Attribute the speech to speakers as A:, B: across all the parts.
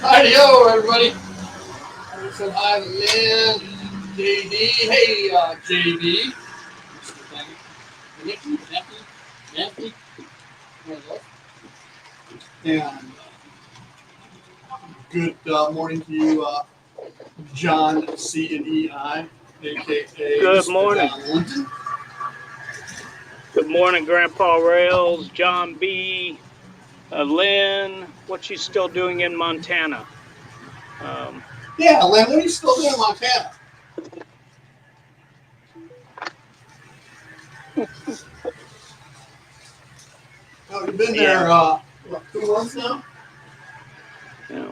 A: Hi-yo, everybody. I said hi to Lynn, JD. Hey, JD. Nicky, Nancy, and good morning to you, John C&EI, a.k.a.
B: Good
A: Mr.
B: morning.
A: John Linton.
B: Good morning, Grandpa Rails, John B., Lynn. What she's still doing in Montana? Um,
A: Yeah, Lynn, what are you still doing in Montana? Oh, you've been
B: yeah,
A: there, what, 2 months now?
B: yeah.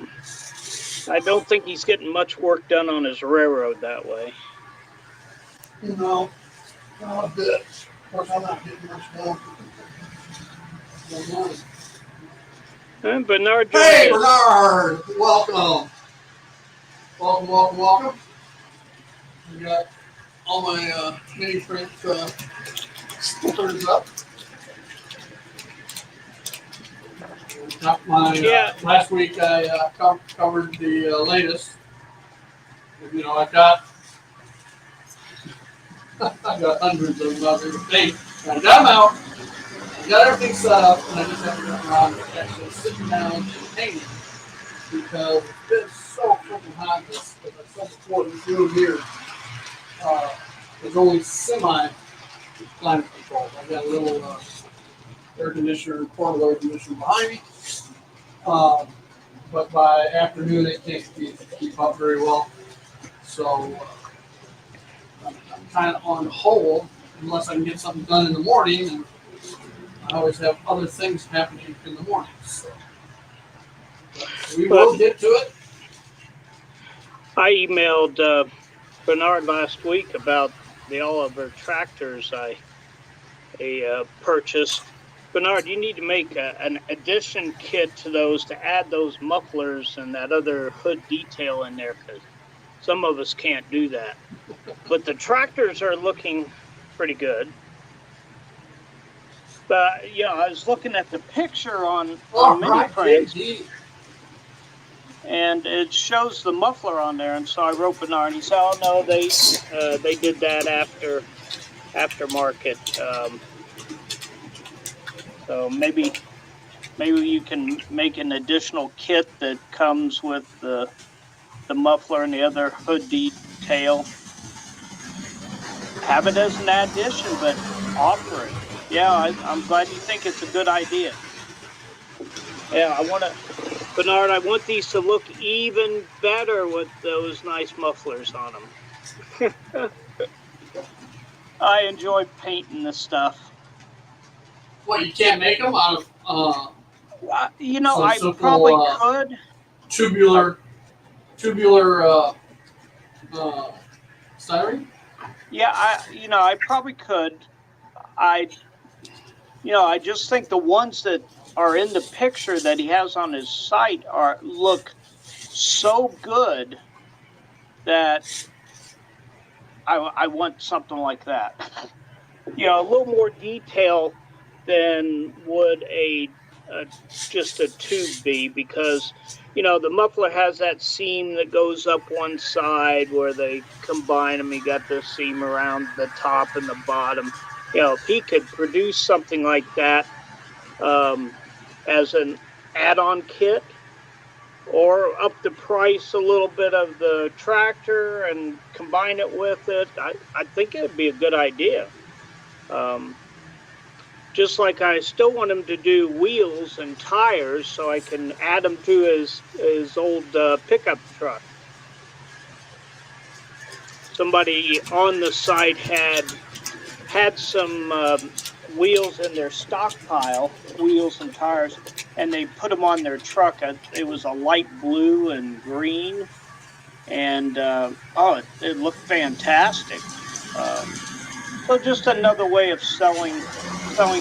B: I don't think he's getting much work done on his railroad that way.
A: No, not a bit. Of course, I'm not getting much done.
B: And Bernard joined
A: Hey,
B: us.
A: Bernard! Welcome. Welcome, welcome, welcome. We got all my mini print stickers up. Got my
B: Yeah,
A: last week I covered the latest. I got I got hundreds of them out there today. I got them out. I got everything set up, and I just haven't gotten around to actually sitting down and painting because it's been so freaking hot. This, as I said before, this room here is only semi climate controlled. I got a little air conditioner, portable air conditioner behind me. Um, but by afternoon it can't keep up very well. So I'm kind of on hold unless I can get something done in the morning, and I always have other things happening in the morning. So we
B: but
A: will get to it.
B: I emailed Bernard last week about the Oliver tractors I purchased. Bernard, you need to make an addition kit to those to add those mufflers and that other hood detail in there because some of us can't do that. But the tractors are looking pretty good. But I was looking at the picture on
A: All
B: mini
A: right,
B: prints,
A: JD.
B: and it shows the muffler on there. And so I wrote Bernard, and he said, "Oh no, they did that aftermarket. So maybe you can make an additional kit that comes with the muffler and the other hood detail. Have it as an addition, but offer it. Yeah, I'm glad you think it's a good idea. Yeah, Bernard, I want these to look even better with those nice mufflers on them. I enjoy painting this stuff.
A: What, you can't make them out of some
B: I probably
A: simple
B: could. I,
A: tubular uh, styrene?
B: yeah, I probably could. I, I just think the ones that are in the picture that he has on his site look so good that I want something like that. A little more detail than would just a tube be, because the muffler has that seam that goes up one side where they combine them. You got the seam around the top and the bottom. If he could produce something like that as an add-on kit, or up the price a little bit of the tractor and combine it with it, I think it would be a good idea. Um, just like I still want him to do wheels and tires so I can add them to his old pickup truck. Somebody on the site had some wheels in their stockpile, wheels and tires, and they put them on their truck. It was a light blue and green, and it looked fantastic. So just another way of selling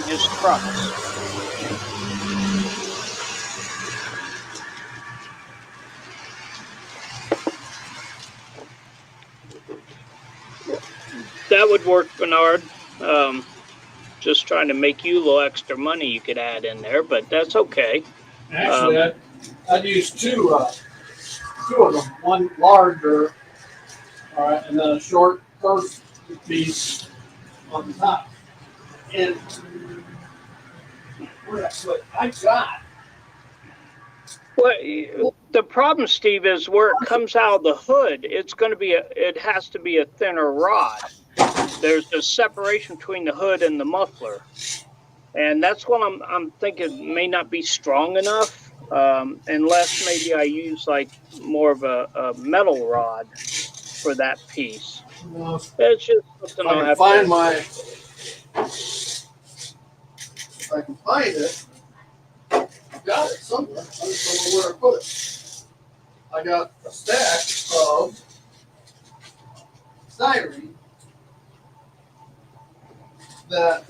B: his trucks. That would work, Bernard. Just trying to make you a little extra money you could add in there, but that's okay.
A: Actually, I'd use two. two of them, one larger, all right, and then a short first piece on the top. And where did I put? I got.
B: Well, the problem, Steve, is where it comes out of the hood. It has to be a thinner rod. There's a separation between the hood and the muffler, and that's what I'm thinking may not be strong enough, unless maybe I use like more of a metal rod for that piece. It's just something I'll have to.
A: If I can find it, I've got it somewhere. I just don't know where I put it. I got a stack of styrene that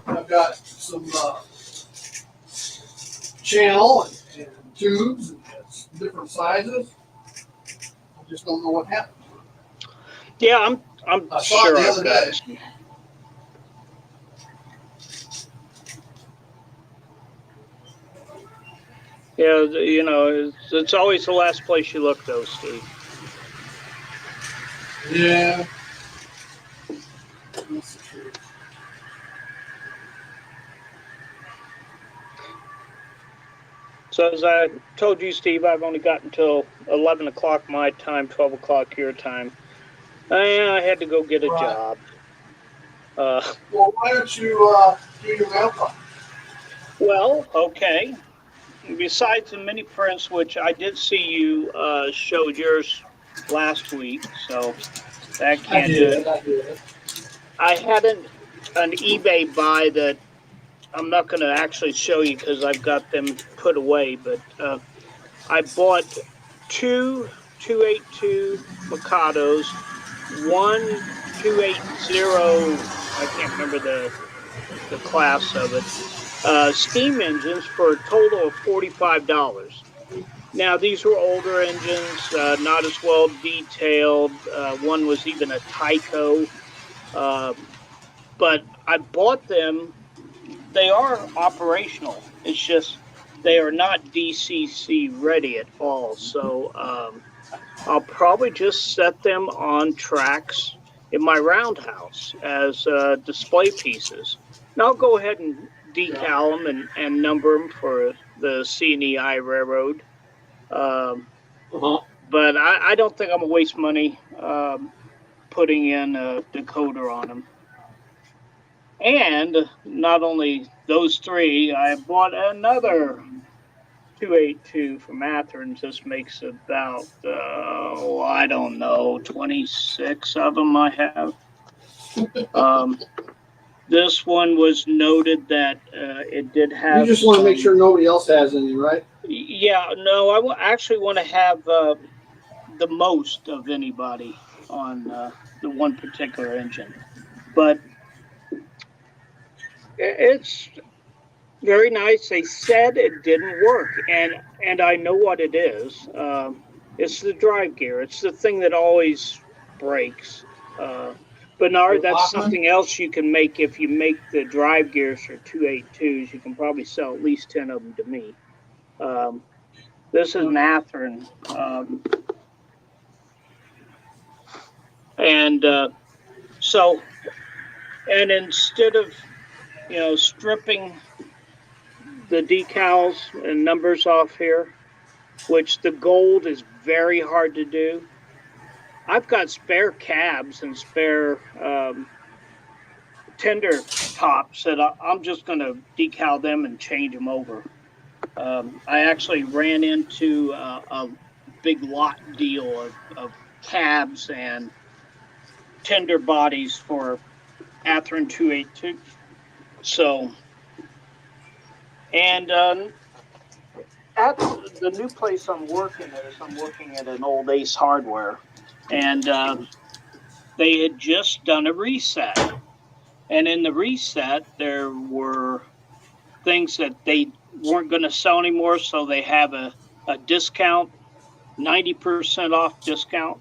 A: I've got some channel and tubes and different sizes. I just don't know what happened.
B: Yeah, I'm sure I've got it. Yeah, you know, it's always the last place you look, though, Steve.
A: Yeah.
B: So as I told you, Steve, I've only got until 11 o'clock my time, 12 o'clock your time. I had to go get a job.
A: Well, why don't you do your mailbox?
B: Well, okay. Besides the mini prints, which I did see you showed yours last week, so that can't do it. I had an eBay buy that I'm not going to actually show you because I've got them put away, but I bought two 282 Mikados, one 280, I can't remember the class of it, steam engines for a total of $45. Now, these were older engines, not as well detailed. One was even a Tyco. But I bought them. They are operational. It's just they are not DCC ready at all. So I'll probably just set them on tracks in my roundhouse as display pieces. And I'll go ahead and decal them and number them for the C&EI railroad. But I don't think I'm going to waste money putting in a decoder on them. And not only those three, I bought another 282 from Athens. This makes about, I don't know, 26 of them I have. This one was noted that it did have.
A: You just want to make sure nobody else has any, right?
B: Yeah, no, I actually want to have the most of anybody on the one particular engine. But it's very nice. They said it didn't work, and I know what it is. It's the drive gear. It's the thing that always breaks. Bernard, that's something else you can make if you make the drive gears for 282s. You can probably sell at least 10 of them to me. This is an Athearn. And so, and instead of, stripping the decals and numbers off here, which the gold is very hard to do, I've got spare cabs and spare tender tops that I'm just going to decal them and change them over. I actually ran into a big lot deal of cabs and tender bodies for Athearn 282. So, and at the new place I'm working at an old Ace Hardware, and they had just done a reset. And in the reset, there were things that they weren't going to sell anymore, so they have a discount, 90% off discount.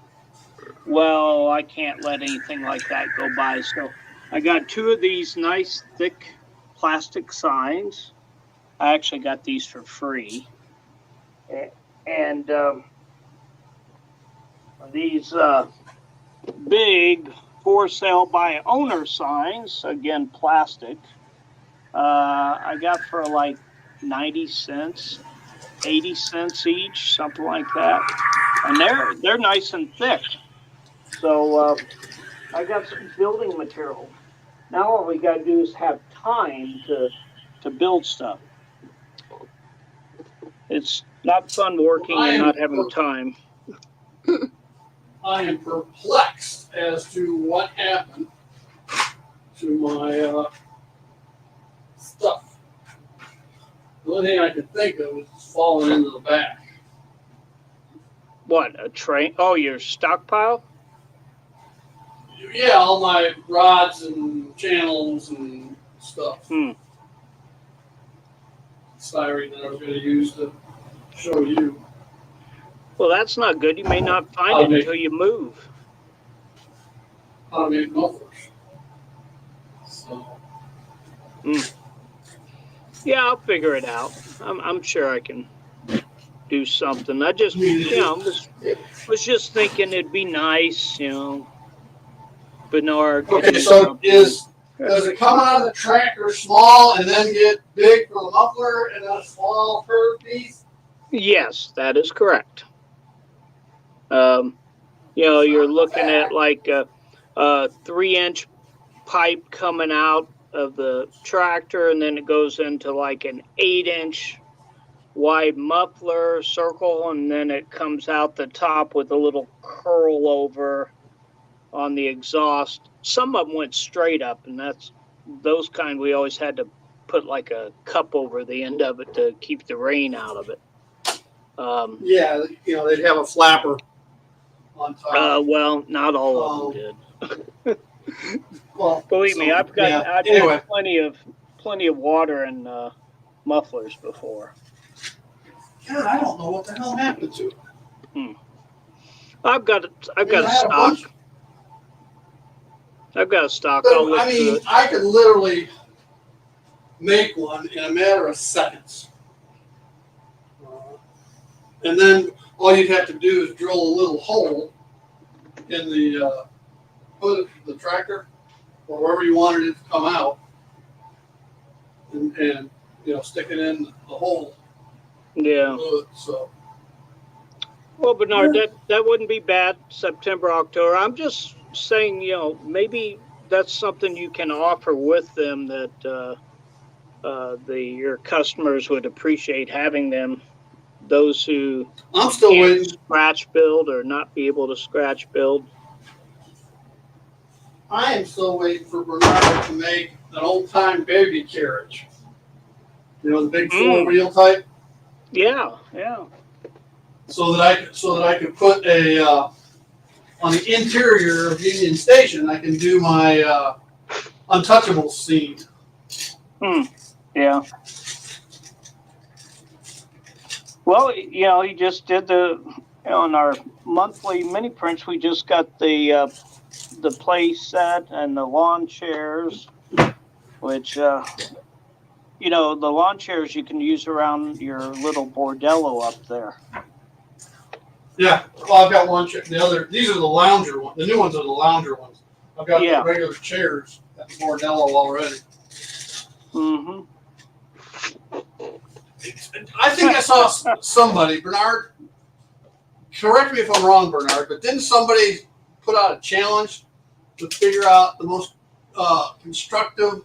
B: Well, I can't let anything like that go by, so I got two of these nice thick plastic signs, I actually got these for free. And these big for sale by owner signs, again, plastic, I got for like 90 cents, 80 cents each, something like that. And they're nice and thick. So I got some building material. Now all we got to do is have time to build stuff. It's not fun working and not having time.
A: I am perplexed as to what happened to my stuff. The only thing I could think of was falling into the back.
B: What, a train? Oh, your stockpile?
A: Yeah, all my rods and channels and stuff. Styrene that I was going to use to show you.
B: Well, that's not good. You may not find it until you move.
A: How to make mufflers. So.
B: Yeah, I'll figure it out. I'm sure I can do something. I just, was just thinking it'd be nice, Bernard.
A: Okay, so does it come out of the tractor small and then get big for the muffler and then a small per piece?
B: Yes, that is correct. You're looking at like a 3-inch pipe coming out of the tractor, and then it goes into like an 8-inch wide muffler circle, and then it comes out the top with a little curl over on the exhaust. Some of them went straight up, and those kind we always had to put like a cup over the end of it to keep the rain out of it.
A: Yeah, they'd have a flapper on top.
B: Well, not all of them did.
A: Well,
B: believe me, I've had plenty of water and mufflers before.
A: God, I don't know what the hell happened to it.
B: I've got a stock. I've got a stock.
A: I could literally make one in a matter of seconds. And then all you'd have to do is drill a little hole in the hood of the tractor or wherever you wanted it to come out, and stick it in the hole.
B: Yeah.
A: So.
B: Well, Bernard, that wouldn't be bad. September, October. I'm just saying, maybe that's something you can offer with them that your customers would appreciate having them. Those who
A: I'm still waiting
B: scratch build or not be able to scratch build.
A: I am still waiting for Bernard to make an old-time baby carriage. The big 4-wheel type.
B: Yeah.
A: So that I could put a on the interior of Union Station. I can do my Untouchables scene.
B: Yeah. Well, he just did on our monthly mini prints. We just got the play set and the lawn chairs, which the lawn chairs you can use around your little bordello up there.
A: Yeah, well, I've got one chair. These are the lounger ones. The new ones are the lounger ones. I've got the regular chairs at the bordello already.
B: Mm-hmm.
A: I think I saw somebody, Bernard, correct me if I'm wrong, Bernard, but didn't somebody put out a challenge to figure out the most constructive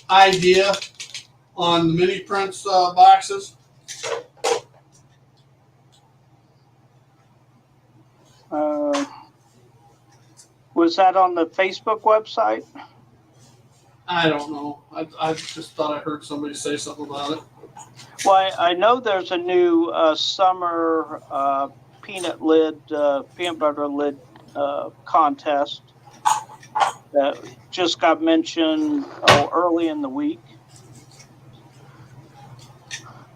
A: idea on the mini prints boxes?
B: Was that on the Facebook website?
A: I don't know. I just thought I heard somebody say something about it.
B: Well, I know there's a new summer peanut butter lid contest that just got mentioned early in the week.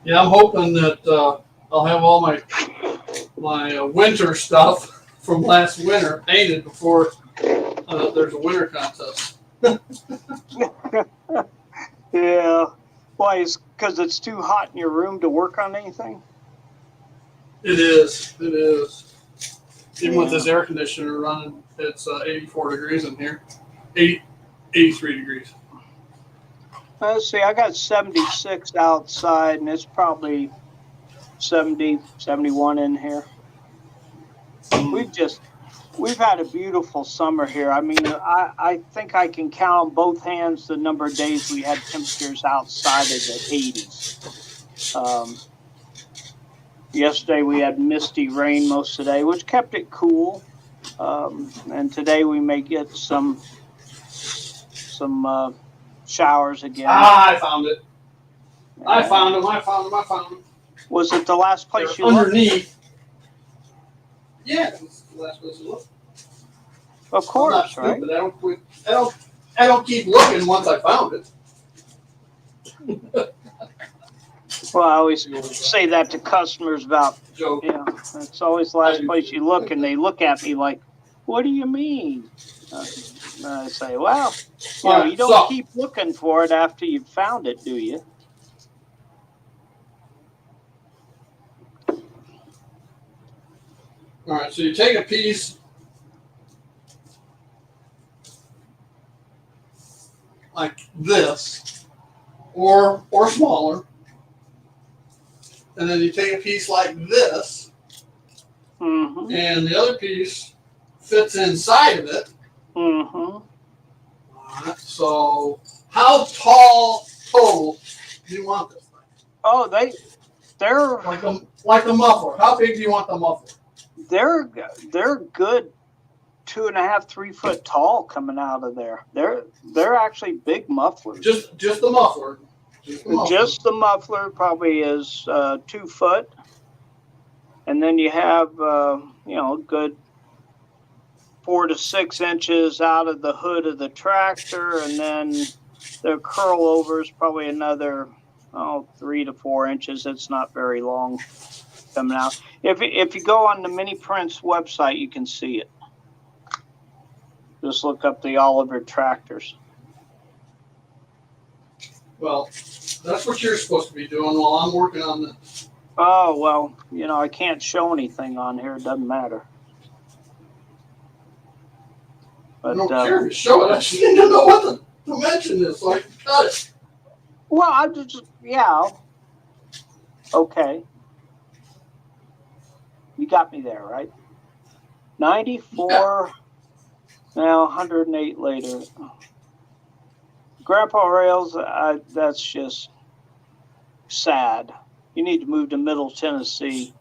A: Yeah, I'm hoping that I'll have all my winter stuff from last winter painted before there's a winter contest.
B: Yeah. Why? Is because it's too hot in your room to work on anything?
A: It is. It is. Even with
B: Yeah.
A: this air conditioner running, it's 84 degrees in here. 80, 83 degrees.
B: Let's see. I got 76 outside, and it's probably 70, 71 in here. We've had a beautiful summer here. I mean, I think I can count on both hands the number of days we had temperatures outside of the 80s. Yesterday we had misty rain most of the day, which kept it cool. And today we may get some showers again.
A: I found it. I found them. I found them. I found them.
B: Was it the last place
A: They're
B: you
A: underneath? Yeah, it's the last place you look.
B: Of course,
A: I'm not
B: right?
A: stupid. I don't keep looking once I found it.
B: Well, I always say that to customers about,
A: Joke.
B: yeah, it's always the last place you look, and they look at me like, what do you mean? And I say, well, you don't keep looking for it after you've found it, do you?
A: All right, so you take a piece like this, or smaller, and then you take a piece like this, and the other piece fits inside of it. All right, so how tall total do you want this thing?
B: Oh, they're
A: like the muffler. How big do you want the muffler?
B: They're good 2.5, 3 foot tall coming out of there. They're actually big mufflers.
A: Just the muffler.
B: Just the muffler probably is 2 foot, and then you have a good 4 to 6 inches out of the hood of the tractor, and then the curl over is probably another 3 to 4 inches. It's not very long coming out. If you go on the Mini Prints website, you can see it. Just look up the Oliver tractors.
A: Well, that's what you're supposed to be doing while I'm working on this.
B: Oh, well, I can't show anything on here. It doesn't matter. But,
A: I don't care if you show it. I just need to know what the dimension is so I can cut it.
B: Well, I just, okay. You got me there, right? 94, now 108 later. Grandpa Rails, that's just sad. You need to move to Middle Tennessee.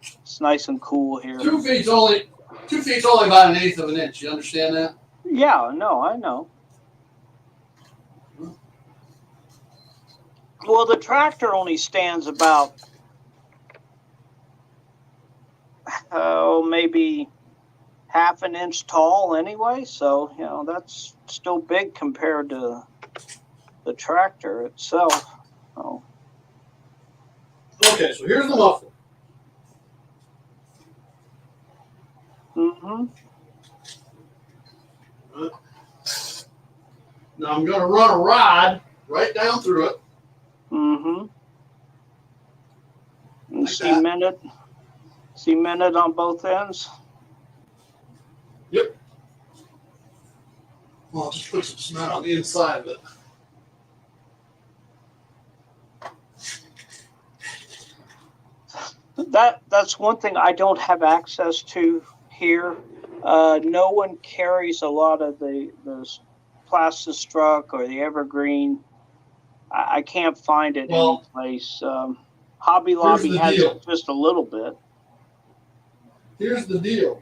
B: It's nice and cool here.
A: 2 feet's only about 1/8 of an inch. You understand that?
B: Yeah, no, I know. Well, the tractor only stands about, maybe 1/2 inch tall anyway. So, that's still big compared to the tractor itself. Oh.
A: Okay, so here's the muffler. Now I'm going to run a rod right down through it.
B: And cement it on both ends.
A: Yep. Well, I'll just put some cement on the inside of it.
B: That's one thing I don't have access to here. No one carries a lot of the Plastistruck or the Evergreen. I can't find it any place. Hobby Lobby has it just a little bit.
A: Here's the deal.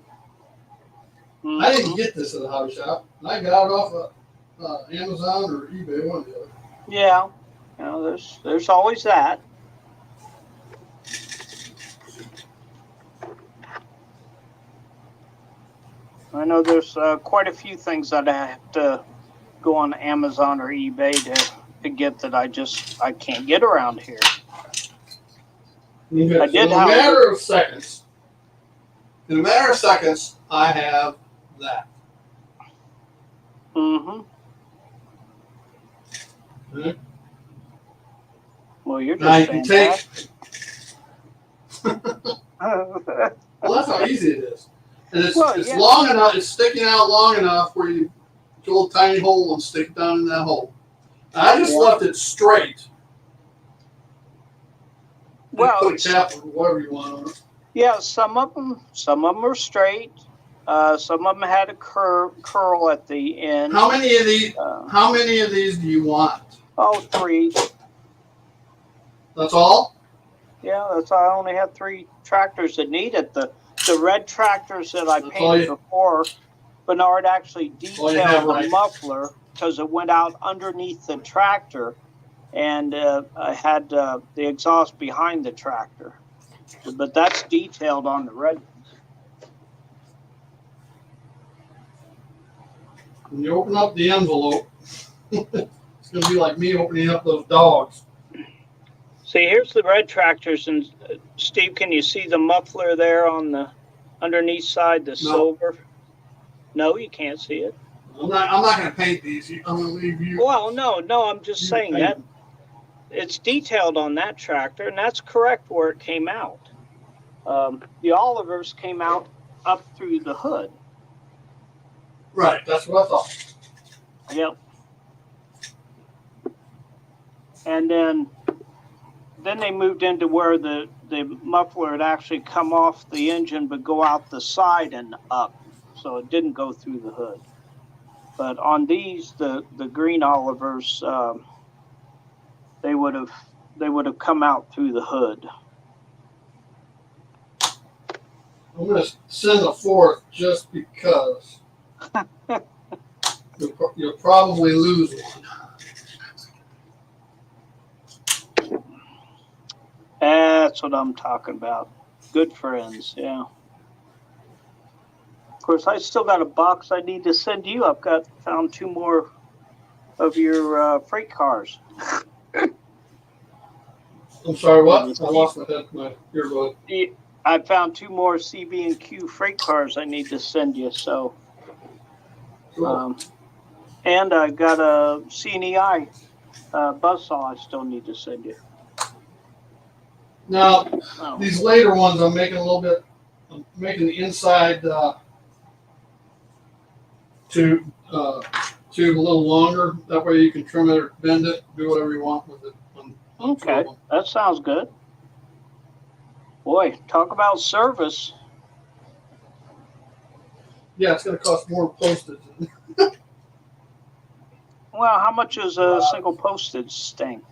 A: I didn't get this at a hobby shop. I got it off of Amazon or eBay, one or the other.
B: Yeah, there's always that. I know there's quite a few things that I have to go on Amazon or eBay to get that I can't get around here.
A: Okay, so in a matter of seconds, I have that. Okay.
B: Well, you're
A: Now
B: just
A: you can take.
B: fantastic.
A: Well, that's how easy it is. And
B: Well,
A: it's
B: yeah.
A: long enough. It's sticking out long enough where you drill a tiny hole and stick it down in that hole. I just left it straight.
B: Well,
A: Put a cap or whatever you want on it.
B: yeah, some of them are straight. Some of them had a curl at the end.
A: How many of these? How many of these do you want?
B: Oh, 3.
A: That's all.
B: Yeah, I only had 3 tractors that need it. The red tractors that I painted before, Bernard actually detailed the muffler because it went out underneath the tractor, and I had the exhaust behind the tractor. But that's detailed on the red ones.
A: When you open up the envelope, it's going to be like me opening up those dogs.
B: See, here's the red tractors, and Steve, can you see the muffler there on the underneath side, the silver? No, you can't see it.
A: I'm not going to paint these. I'm going to leave you.
B: Well, no, I'm just saying that it's detailed on that tractor, and that's correct where it came out. The Olivers came out up through the hood.
A: Right, that's what I thought.
B: Yep. And then they moved into where the muffler had actually come off the engine but go out the side and up, so it didn't go through the hood. But on these, the green Olivers, they would have come out through the hood.
A: I'm going to send a 4th just because you'll probably lose one.
B: That's what I'm talking about. Good friends, yeah. Of course, I still got a box I need to send you. I've found 2 more of your freight cars.
A: I'm sorry, what? I lost my earbud.
B: I found 2 more CB&Q freight cars I need to send you. So,
A: cool.
B: And I got a C&EI buzzsaw I still need to send you.
A: Now, these later ones, I'm making the inside tube a little longer. That way you can trim it or bend it, do whatever you want with it.
B: Okay, that sounds good. Boy, talk about service.
A: Yeah, it's going to cost more postage.
B: Well, how much is a single postage stamp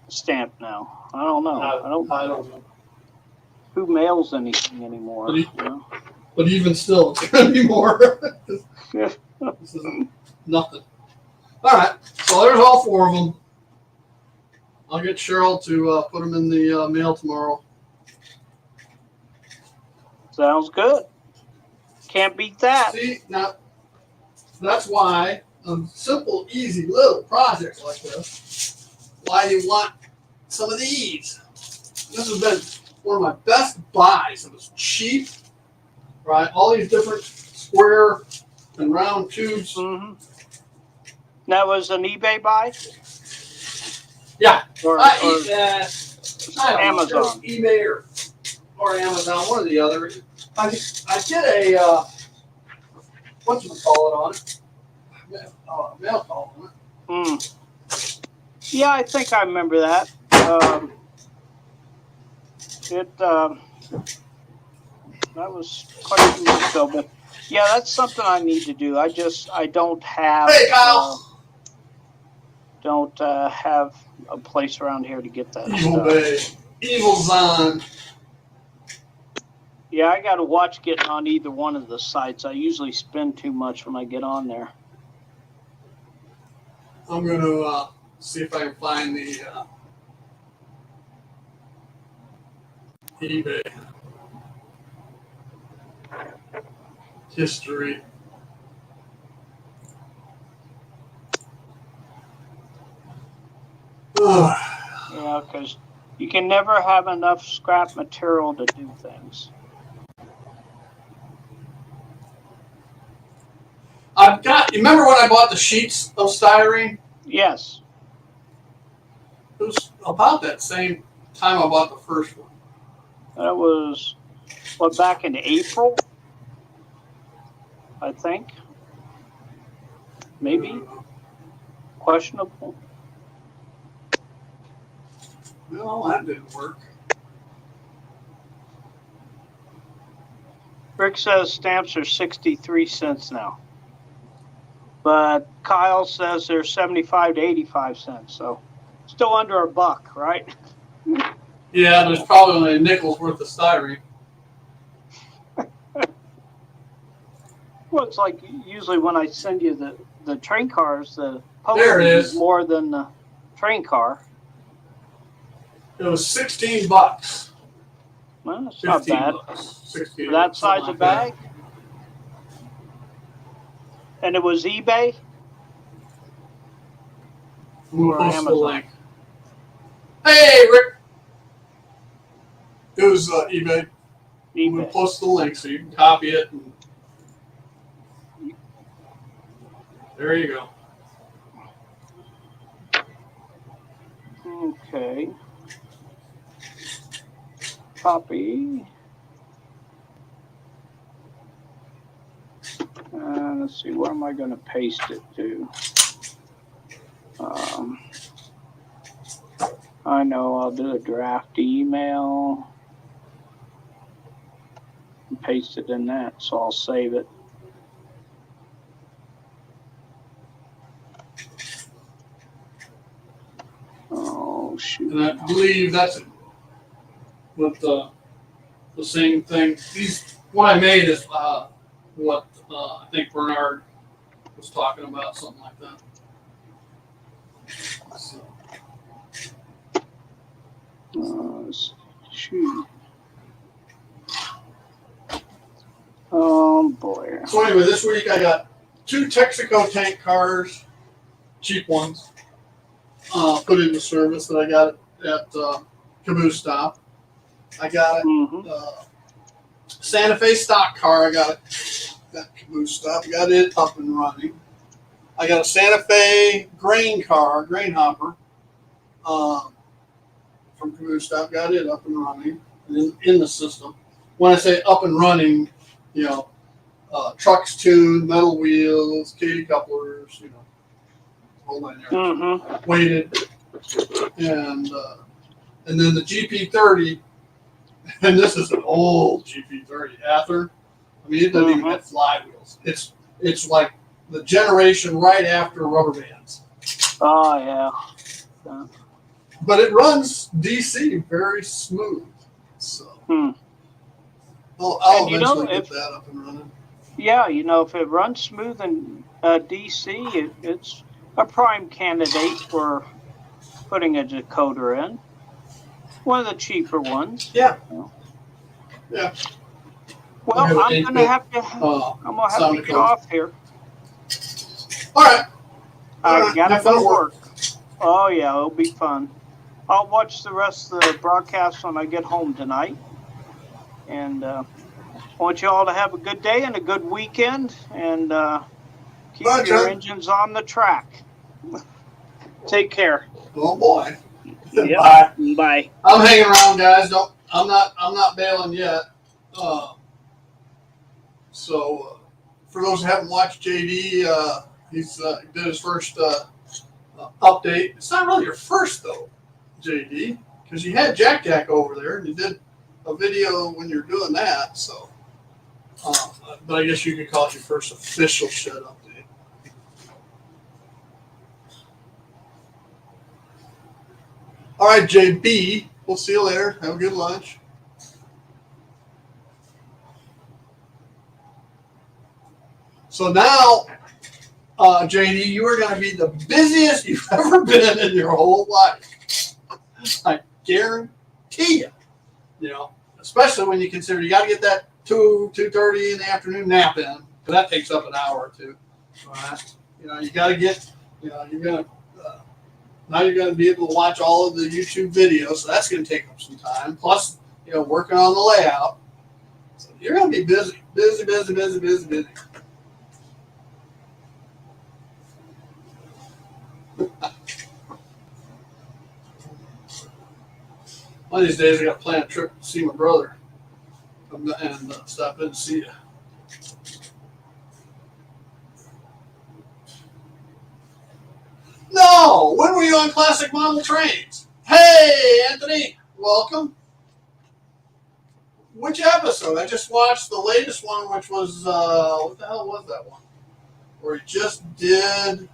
B: now? I don't know.
A: I don't know.
B: Who mails anything anymore?
A: But even still, it's going to be more. This is nothing. All right, so there's all 4 of them. I'll get Cheryl to put them in the mail tomorrow.
B: Sounds good. Can't beat that.
A: See, now, that's why simple, easy little projects like this, why you want some of these. This has been one of my best buys. It was cheap, right? All these different square and round tubes.
B: Mm-hmm. That was an eBay buy?
A: Yeah.
B: Or
A: Amazon. eBay or Amazon, one or the other. I did a, whatchamacallit on it? Mail call on it.
B: Yeah, I think I remember that. That was quite a few months ago, but yeah, that's something I need to do. I don't have.
A: Hey, Kyle.
B: Don't have a place around here to get that
A: stuff. Evil Zon.
B: Yeah, I got to watch getting on either one of the sites. I usually spend too much when I get on there.
A: I'm going to see if I can find the eBay history.
B: Yeah, because you can never have enough scrap material to do things.
A: You remember when I bought the sheets of styrene?
B: Yes.
A: It was about that same time I bought the first one.
B: That was, what, back in April, I think. Maybe. Questionable.
A: No, that didn't work.
B: Rick says stamps are 63 cents now. But Kyle says they're 75 to 85 cents. So still under $1, right?
A: Yeah, there's probably only a nickel's worth of styrene.
B: Well, it's like usually when I send you the train cars, the
A: There it
B: postage
A: is.
B: more than the train car.
A: It was $16.
B: Well, that's not bad.
A: $15. 16
B: For that size
A: like
B: of bag.
A: That.
B: And it was eBay?
A: We'll
B: Or
A: post
B: Amazon?
A: the link. Hey, Rick. It was eBay. We'll post the link so you can copy it. And there you go.
B: Okay. Copy. Let's see, where am I going to paste it to? I know, I'll do a draft email and paste it in that, so I'll save it. Oh, shoot.
A: And I believe that's what the same thing. What I made is what I think Bernard was talking about, something like that. So.
B: Shoot. Oh boy.
A: So anyway, this week I got 2 Texaco tank cars, cheap ones, put into service that I got at Caboose Stop. I got it. Santa Fe stock car. I got it at Caboose Stop. Got it up and running. I got a Santa Fe grain car, grain hopper, from Caboose Stop. Got it up and running and in the system. When I say up and running, you know, trucks tuned, metal wheels, Katy couplers, you know, whole 9 yards. Weighted, and then the GP30, and this is an old GP30 Ather. I mean, it doesn't even have flywheels. It's like the generation right after rubber bands.
B: Oh yeah.
A: But it runs DC very smooth. So I'll eventually get that up and running.
B: Yeah, you know, if it runs smooth in DC, it's a prime candidate for putting a decoder in. One of the cheaper ones.
A: Yeah.
B: Yeah. Well, I'm gonna have to get off here.
A: All right.
B: I gotta go to work. Oh yeah, it'll be fun. I'll watch the rest of the broadcast when I get home tonight. And I want you all to have a good day and a good weekend, and keep your engines on the track. Take care.
A: Oh boy.
B: Yep.
A: Bye.
B: Bye.
A: I'm hanging around, guys. I'm not bailing yet. So for those who haven't watched JD, he's did his first update. It's not really your first though, JD, because you had Jack over there and you did a video when you're doing that. So, but I guess you could call it your first official shed update. All right, JB. We'll see you later. Have a good lunch. So now, JD, you are going to be the busiest you've ever been in your whole life. I guarantee you. You know, especially when you consider you got to get that 2:30 in the afternoon nap in, because that takes up an hour or two. All right. You know, you got to get. You know, you're going to. Now you're going to be able to watch all of the YouTube videos, so that's going to take up some time. Plus, you know, working on the layout. So you're going to be busy. One of these days I got to plan a trip to see my brother and stop in and see you. No! When were you on classic model trains? Hey, Anthony! Welcome. Which episode? I just watched the latest one, which was, what the hell was that one? Where he just did,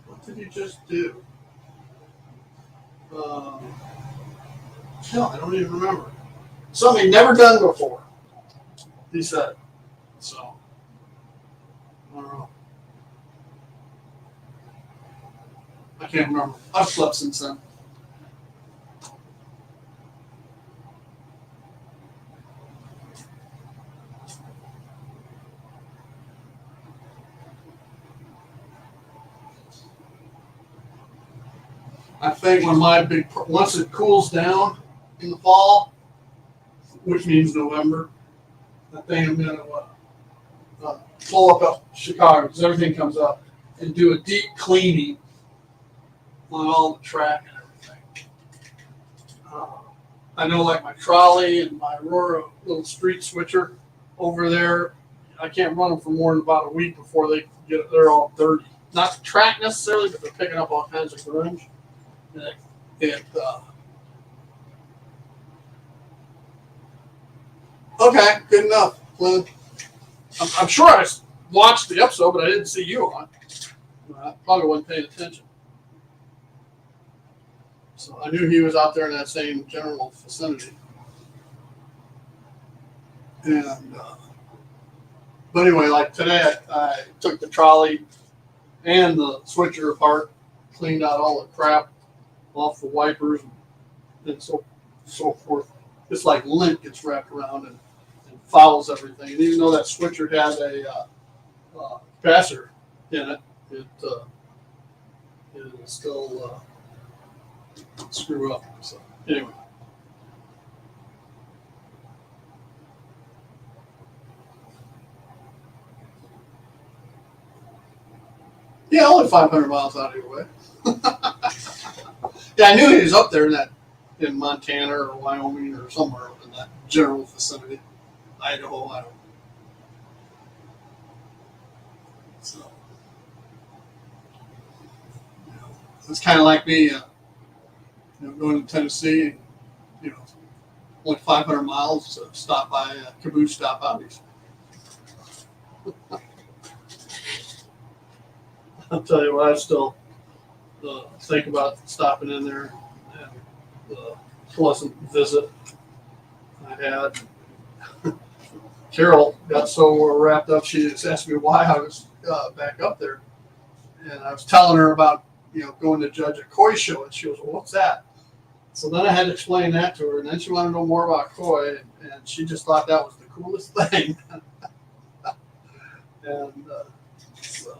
A: what did he just do? No, I don't even remember. Something never done before, he said. So, I don't know. I can't remember. I've slept since then. I think once it cools down in the fall, which means November, I think I'm going to pull up Chicago because everything comes up and do a deep cleaning on all the track and everything. I know, like my trolley and my Aurora little street switcher over there, I can't run them for more than about a week before they're all dirty. Not the track necessarily, but they're picking up all kinds of grunge. Okay, good enough, Clint. I'm sure I watched the episode, but I didn't see you on. I probably wasn't paying attention. So I knew he was out there in that same general vicinity. And but anyway, like today, I took the trolley and the switcher apart, cleaned out all the crap off the wipers and so forth. It's like lint gets wrapped around and fouls everything. And even though that switcher had a capacitor in it, it will still screw up. So anyway. Yeah, only 500 miles out of your way. Yeah, I knew he was up there in Montana or Wyoming or somewhere in that general vicinity. Idaho, I don't know. So, it's kind of like me, going to Tennessee, you know, only 500 miles to stop by Caboose Stop Hobbies. I'll tell you what, I still think about stopping in there and the pleasant visit I had. Carol got so wrapped up, she just asked me why I was back up there. And I was telling her about, going to judge a koi show. And she goes, well, what's that? So then I had to explain that to her. And then she wanted to know more about koi. And she just thought that was the coolest thing. And so,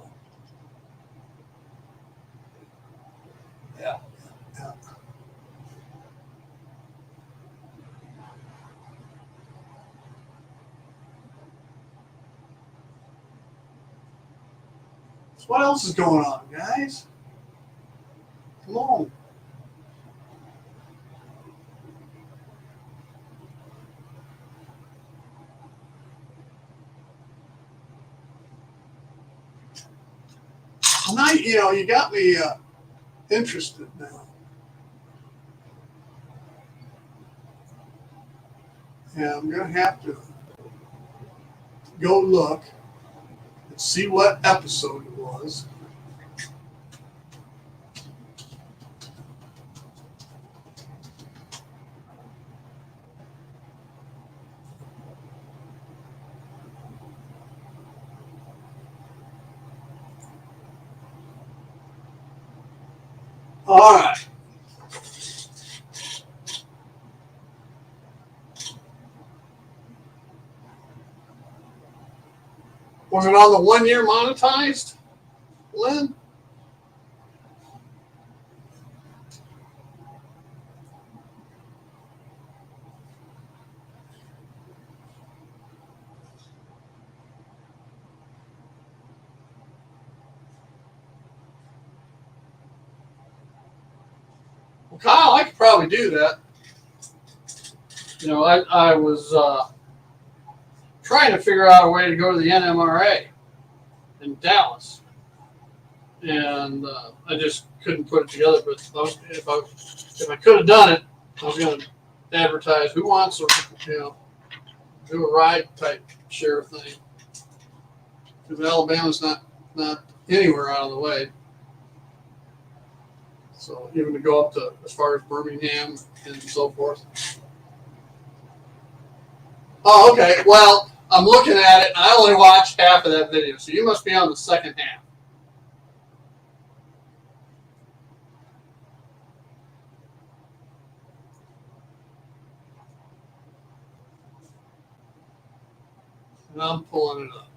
A: yeah. So what else is going on, guys? Come on. Now, you got me interested now. And I'm going to have to go look and see what episode it was. All right. Was it on the 1 year monetized, Lynn? Well, Kyle, I could probably do that. I was trying to figure out a way to go to the NMRA in Dallas, and I just couldn't put it together. But if I could have done it, I was going to advertise who wants to, do a ride type share thing. Because Alabama's not anywhere out of the way. So even to go up to as far as Birmingham and so forth. Oh, okay. Well, I'm looking at it, and I only watched half of that video, so you must be on the second half. And I'm pulling it up.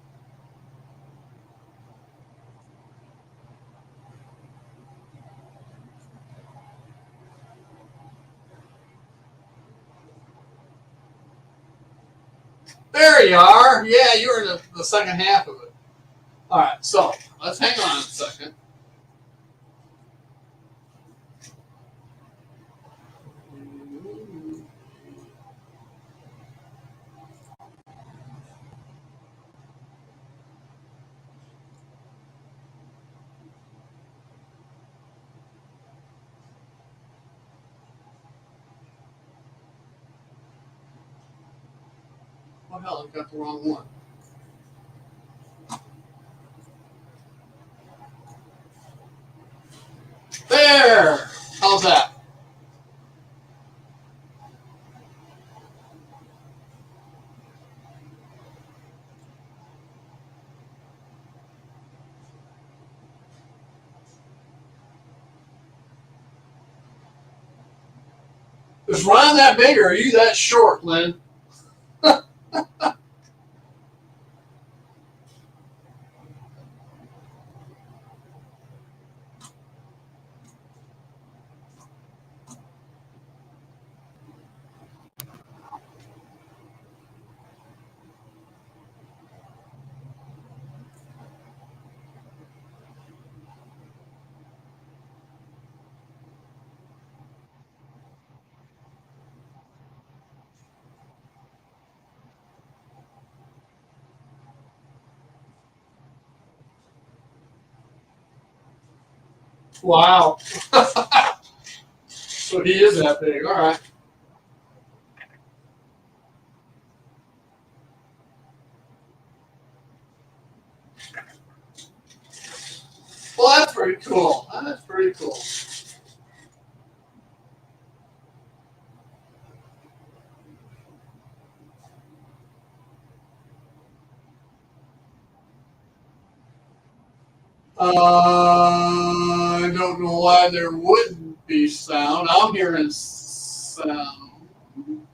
A: There you are. Yeah, you were in the second half of it. All right, so let's hang on a second. Oh, hell, I got the wrong one. There. How's that? Is Ron that big, or are you that short, Lynn? Wow. So he is that big. All right. Well, that's pretty cool. That's pretty cool. I don't know why there wouldn't be sound. I'm hearing sound. Um,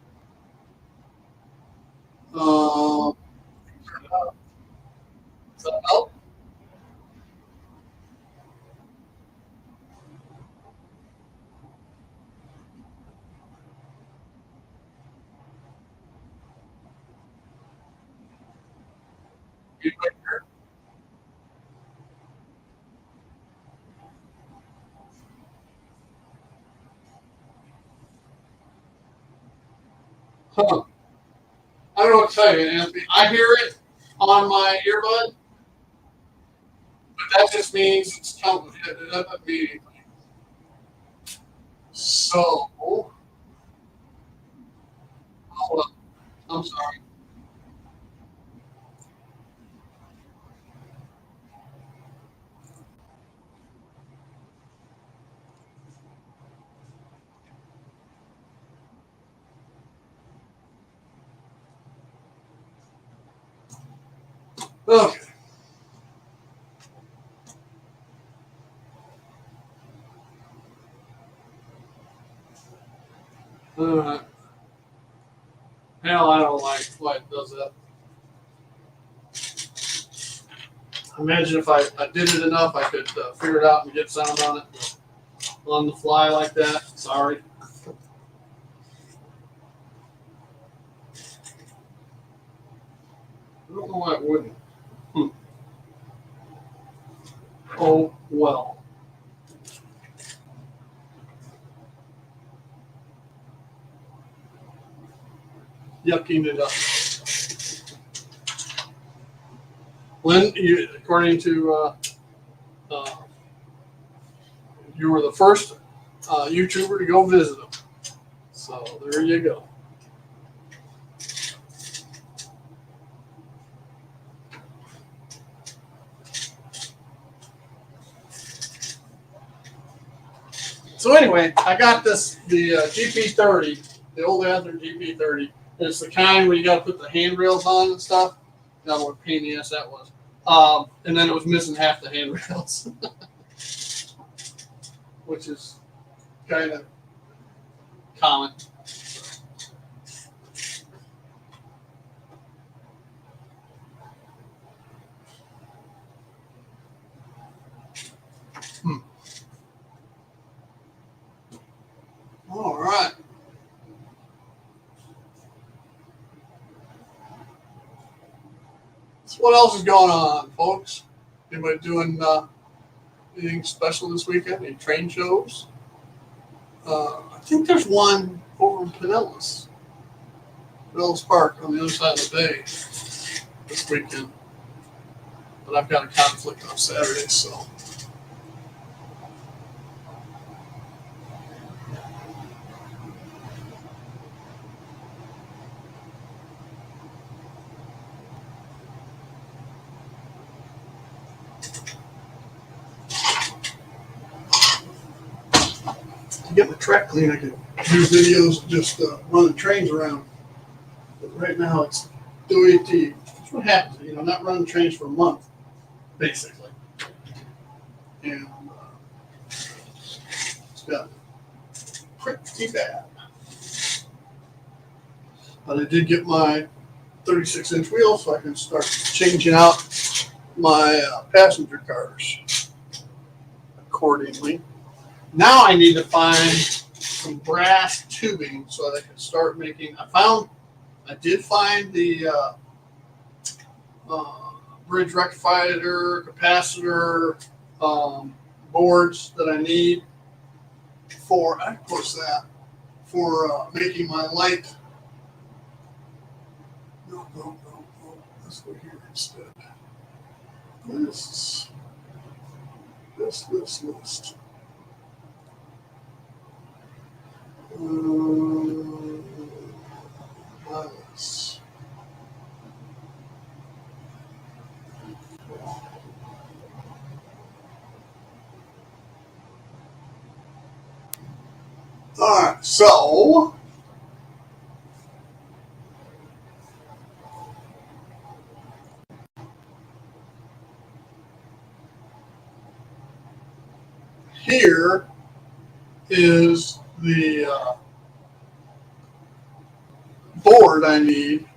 A: oh, huh. I don't know what to tell you, Anthony. I hear it on my earbud, but that just means it's coming. It doesn't mean so. Hold on. I'm sorry. Okay. Uh, Hell, I don't like why it does that. Imagine if I did it enough, I could figure it out and get sound on it on the fly like that. Sorry. I don't know why it wouldn't. Hmm. Oh, well. yucking it up. Lynn, according to you were the first YouTuber to go visit them. So there you go. So anyway, I got the GP30, the old Ather GP30. It's the kind where you got to put the handrails on and stuff. I don't know what pain in the ass that was. And then it was missing half the handrails, which is kind of common. All right. So what else is going on, folks? Anybody doing anything special this weekend? Any train shows? I think there's one over in Pinellas Park on the other side of the bay this weekend. But I've got a conflict on Saturday, so. To get my track clean, I can do videos just running trains around. But right now it's doing that's what happens. Not running trains for a month, basically. And it's got pretty bad. But I did get my 36-inch wheel, so I can start changing out my passenger cars accordingly. Now I need to find some brass tubing so that I can start making. I did find the bridge rectifier, capacitor boards that I need for, of course, making my light. No. Let's go here instead. Lists. List. Lists. All right, so here is the board I need.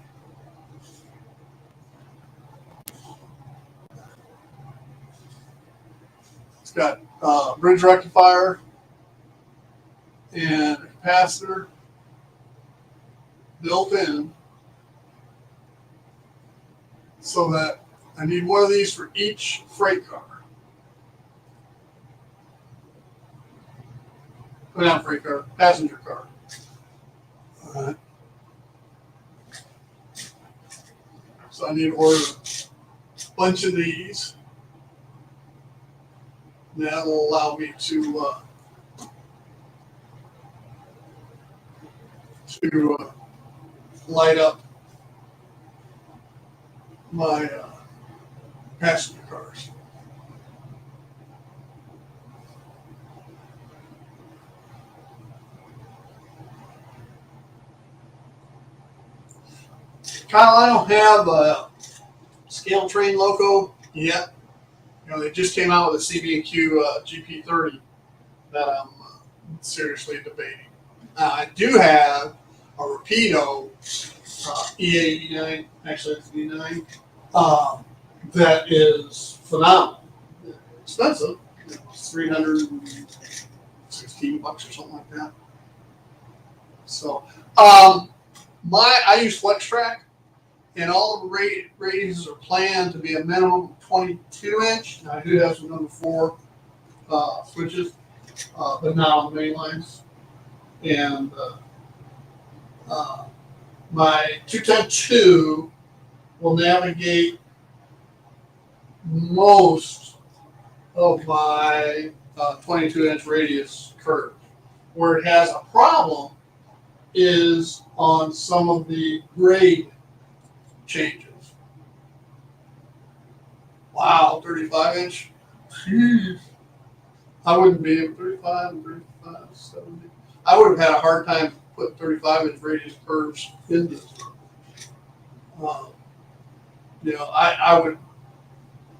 A: It's got bridge rectifier and a capacitor built in, so that I need one of these for each freight car. Not freight car, passenger car. All right. So I need to order a bunch of these. That will allow me to light up my passenger cars. Kyle, I don't have a scale train loco yet. They just came out with a C&EI GP30 that I'm seriously debating. I do have a Rapido EA89, actually it's an E9, that is phenomenal. Expensive, it's $316 or something like that. So, I use FlexTrack, and all of the radiuses are planned to be a minimum of 22-inch. I do have some number 4 switches, but not on the main lines. And My 210-2 will navigate most of my 22-inch radius curve. Where it has a problem is on some of the grade changes. Wow, 35-inch? Jeez. I wouldn't be able 35, 70. I would have had a hard time putting 35-inch radius curves in this. Um, I would.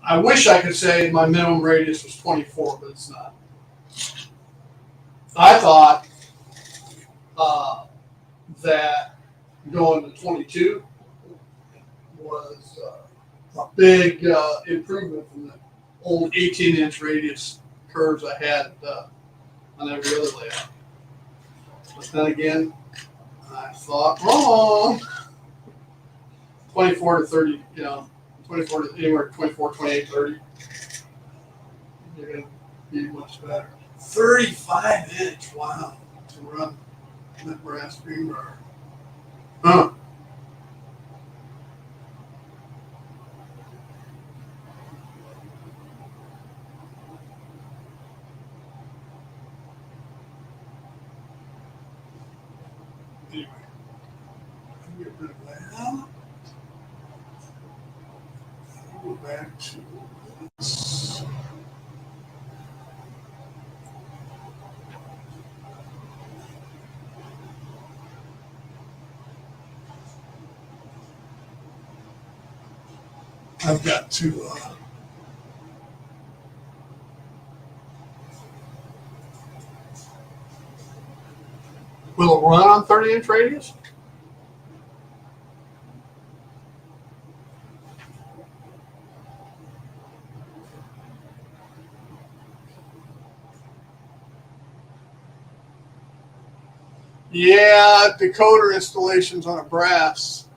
A: I wish I could say my minimum radius was 24, but it's not. I thought that going to 22 was a big improvement from the old 18-inch radius curves I had on every other layout. But then again, I thought wrong. 24 to 30, 24 to anywhere 24, 28, 30. You're going to be much better. 35-inch, wow, to run that brass green bar. Huh. Anyway, get rid of that. Go back to this. I've got to. Will it run on 30-inch radius? Yeah, decoder installations on a brass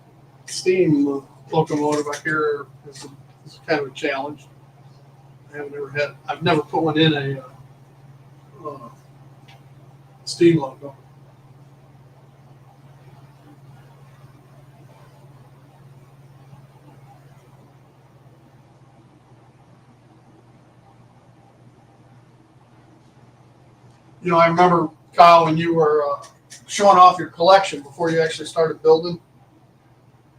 A: steam locomotive I hear is kind of a challenge. I've never put one in a steam loco. I remember, Kyle, when you were showing off your collection before you actually started building.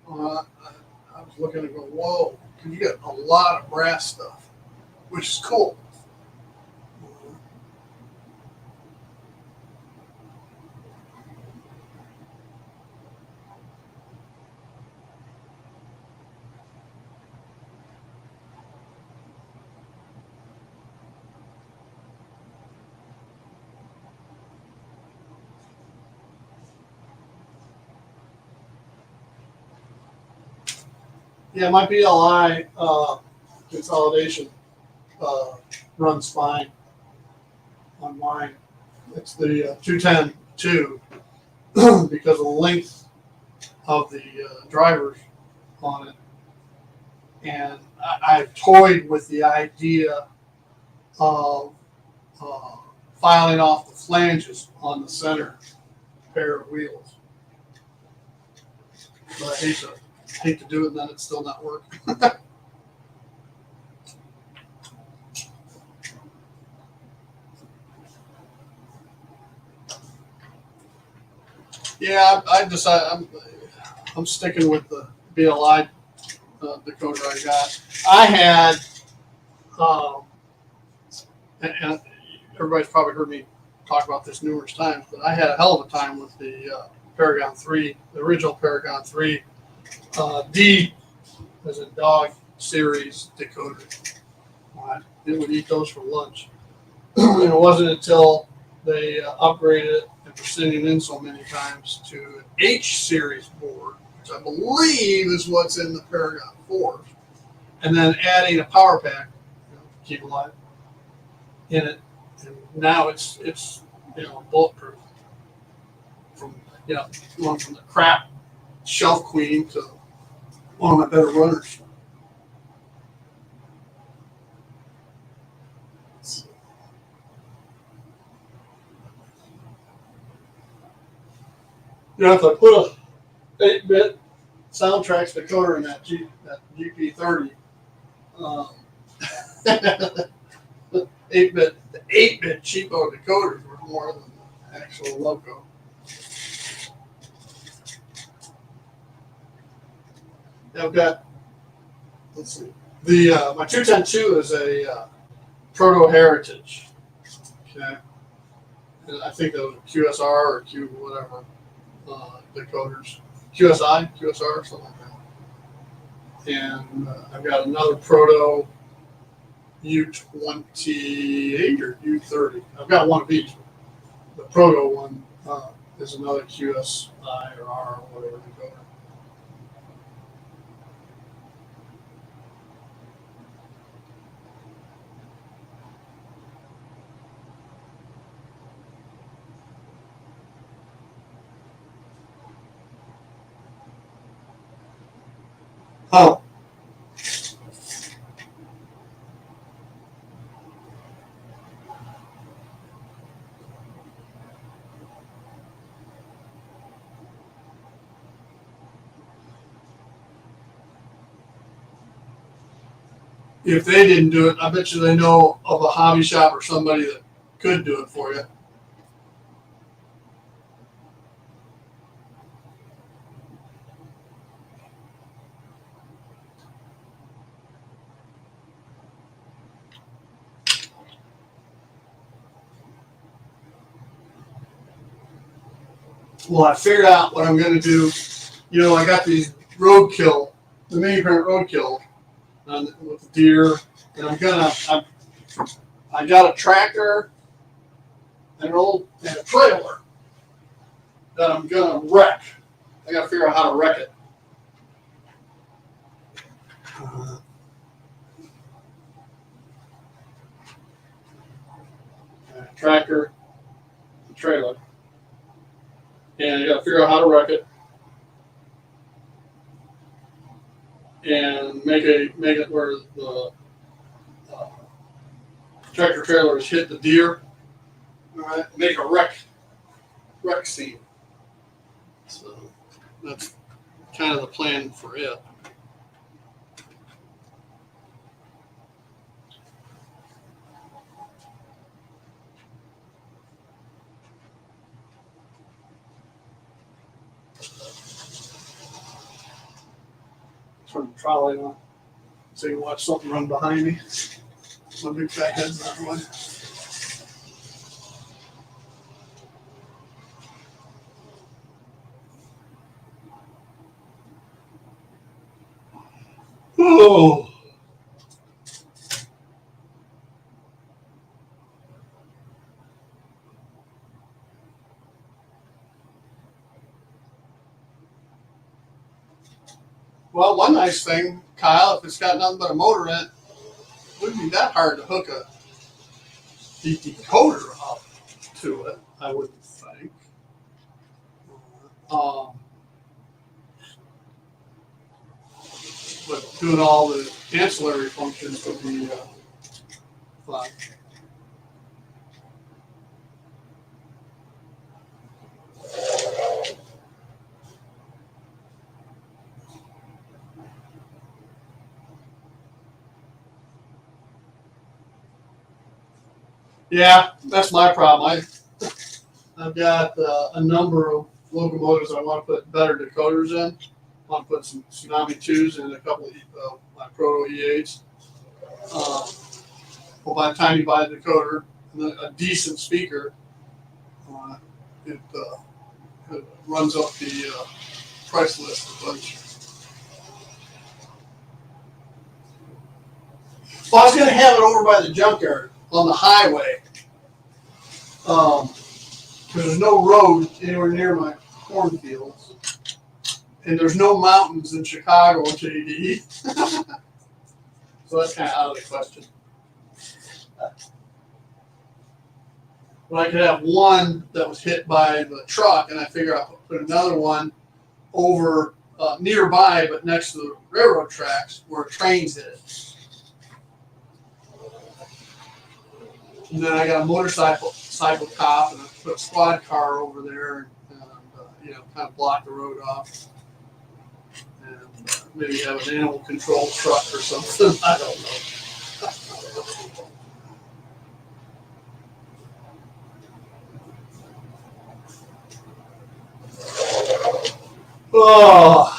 A: I was looking and going, whoa, you get a lot of brass stuff, which is cool. Yeah, my BLI consolidation runs fine on mine. It's the 210-2 because of the length of the drivers on it. And I've toyed with the idea of uh, filing off the flanges on the center pair of wheels. But I hate to do it, and then it's still not working. Yeah, I decided I'm sticking with the BLI decoder I got. I had, um, and everybody's probably heard me talk about this numerous times, but I had a hell of a time with the Paragon 3, the original Paragon 3 D as a dog series decoder. It would eat those for lunch. And it wasn't until they upgraded it after sending in so many times to an H series board, which I believe is what's in the Paragon 4, and then adding a power pack, keep alive, in it, and now it's bulletproof. From going from the crap shelf queen to one of my better runners. If I put 8-bit soundtracks decoder in that GP30. Um, 8-bit, the 8-bit cheapo decoders were more than the actual loco. I've got, let's see, the my 210-2 is a Proto Heritage. Okay, and I think those are QSR or Q whatever decoders, QSR, something like that. And I've got another Proto U28 or U30. I've got one of each. The Proto one is another QSI or R or whatever decoder. Oh, if they didn't do it, I bet you they know of a hobby shop or somebody that could do it for you. Well, I figured out what I'm going to do. You know, I got these roadkill, the mini print roadkill with the deer, and I got a tractor and a trailer that I'm gonna wreck. I got to figure out how to wreck it. Tractor, the trailer, and I got to figure out how to wreck it. And make it where the tractor trailers hit the deer. All right, make a wreck scene. So that's kind of the plan for it. Turn the trolley on so you can watch something run behind me. My big fat head's not running. Oh. Well, one nice thing, Kyle, if it's got nothing but a motor in it, it wouldn't be that hard to hook a decoder up to it, I wouldn't think. But doing all the ancillary functions would be fun. Yeah, that's my problem. I've got a number of locomotives I want to put better decoders in. I want to put some Tsunami 2s and a couple of my Proto E8s. Well, by the time you buy the decoder and a decent speaker, it runs up the price list a bunch. Well, I was going to have it over by the junkyard on the highway. Because there's no road anywhere near my cornfields. And there's no mountains in Chicago, JD. So that's kind of out of the question. But I could have one that was hit by the truck, and I figure I'll put another one over nearby, but next to the railroad tracks where trains hit it. And then I got a motorcycle cop, and I put a squad car over there, and kind of block the road off. maybe have an animal control truck or something. I don't know. Oh.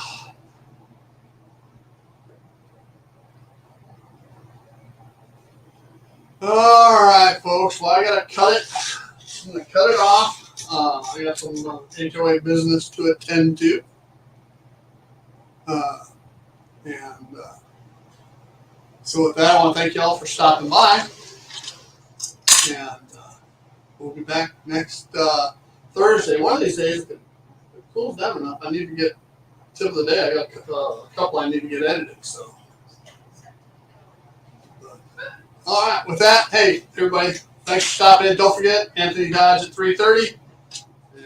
A: All right, folks. Well, I gotta cut it. I'm gonna cut it off. I got some HOA business to attend to, and so with that, I want to thank y'all for stopping by, and we'll be back next Thursday. One of these days, if it cools down enough, I need to get tip of the day. I got a couple I need to get edited. So, all right. With that, hey everybody, thanks for stopping in. Don't forget Anthony Dodge at 3:30, and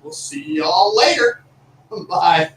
A: we'll see y'all later. Bye.